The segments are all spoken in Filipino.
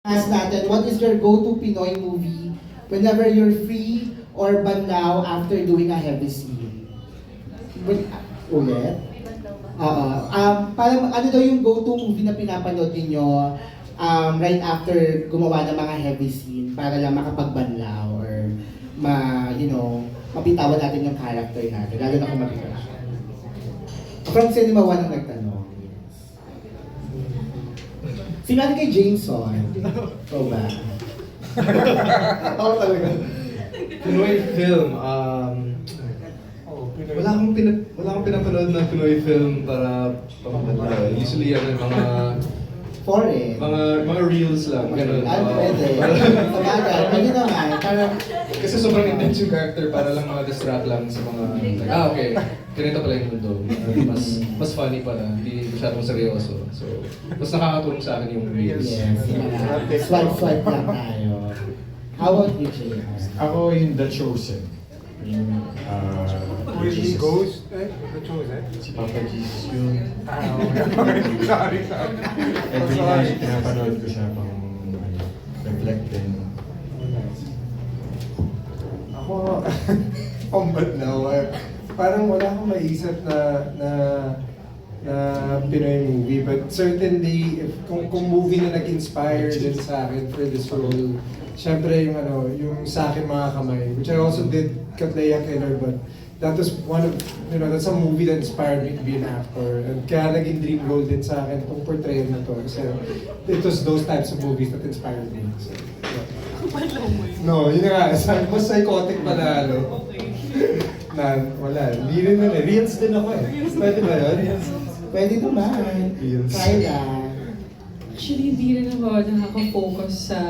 Ask natin, what is your go-to Pinoy movie whenever you're free or banlaw after doing a heavy scene? Ulit? Oo. Parang ano daw yung go-to movie na pinapanood ninyo right after gumawa ng mga heavy scene para lang makapagbanlaw or mapitawan natin yung character natin, lalo na kung mabigat siya. From Cinema One ang nagtanong. Sinabi kay Jameson. Ikaw ba? Ako talaga. Pinoy film. Wala akong pinapanood na Pinoy film para pamabala. Usually mga Foreign. reels lang. Ganun. Pwede. Sabagay. Pwede naman. Parang, Kasi sobrang intense yung character para lang distract lang sa mga okay. Ganito pala yung mundo. Mas funny pala. Hindi masyadong seryoso. So, mas nakakatulong sa akin yung reels. yes. Swipe lang tayo. How about you, Jay? Ako yung The Chosen. Yung, With Ghost, The Chosen? Si Papa Jesus yun. Sorry. Every night, pinapanood ko siya pang reflect din. Ako, pambat na. Parang wala akong maisip na Pinoy movie. But certainly, kung movie na nag-inspire din sa akin for this role, syempre yung sa akin mga kamay, which I also did Katleya Killer, but that was that's a movie that inspired me to be an actor. And kaya naging dream role din sa akin itong portrayal na to. Kasi it was those types of movies that inspired me. So, yeah. No, yun nga. Mas psychotic pala, wala. Hindi rin Reels din ako eh. Pwede ba yun? Pwede naman. Reels. Kaya. Actually, hindi rin ako nakaka-focus sa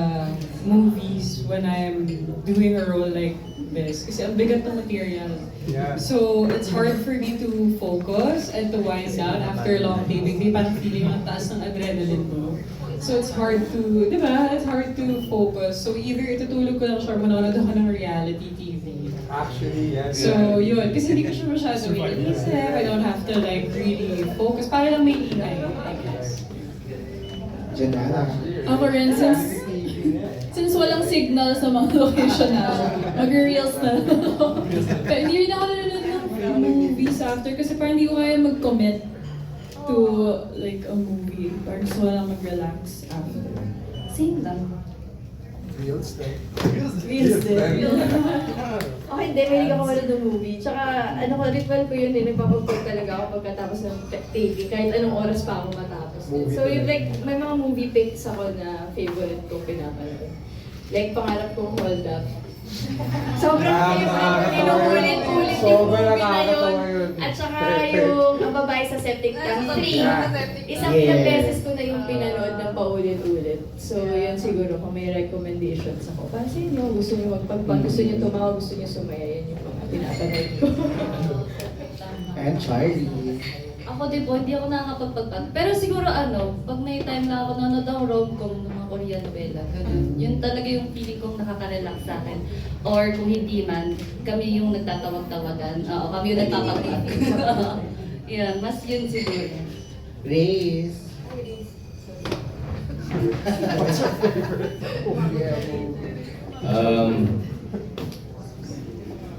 movies when I'm doing a role like this. Kasi ang bigat ng material. Yeah. So, it's hard for me to focus and to wind down after a long taping day. Parang feeling ang taas ng adrenaline mo. So, it's hard to, di ba? It's hard to focus. So, either itutulog ko lang siya, manonood ako ng reality TV. Actually, yeah. So, yun. Kasi hindi ko siya masyado iniisip. I don't have to really focus. Para lang may ingay, I guess. Diyan na. Ako rin, since walang signal sa mga location na, mag-reels na lang ako. Pero hindi rin ako nanonood ng movies after kasi parang hindi ko kaya mag-commit to like a movie. Parang gusto ko lang mag-relax after. Same lang. Reels din. Reels din. Ako hindi, mahilig ako manood ng movie. Tsaka, ritual ko yun nagpapag-pag talaga ako pagkatapos ng taping, kahit anong oras pa ako matapos. So, yung may mga movie picks ako na favorite kong pinapanood. Like, pangarap kong Hold Up. Sobrang favorite, inuulit-ulit yung movie na yun. At saka yung Ang Babae sa Septic Tank 3. Isang beses ko na yung pinanood ng paulit-ulit. So, yun siguro kung may recommendations ako. Para sa inyo, gusto nyo magpagpag, gusto nyo tumawa, gusto nyo sumaya, yan yung mga pinapanood ko. And Charlie. Ako din po, hindi ako nakakapagpagpag. Pero siguro pag may time na ako nanonood ng rom-com ng mga Korean novela, ganun. Yun talaga yung feeling kong nakaka-relax sa akin. Or kung hindi man, kami yung nagtatawag-tawagan. Oo, kami yung nagtapagpag. Yan, mas yun siguro. Race.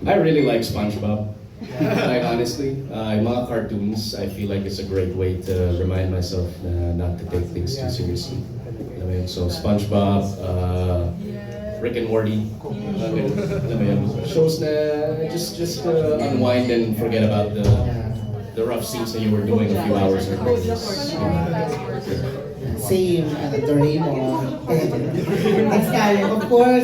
I really like SpongeBob. Like honestly, mga cartoons, I feel like it's a great way to remind myself not to take things too seriously. Alam mo yun? So SpongeBob, Rick and Morty, alam mo yun? Shows na just unwind and forget about the rough scenes that you were doing a few hours ago. Same, Doraemon. Next time, of course,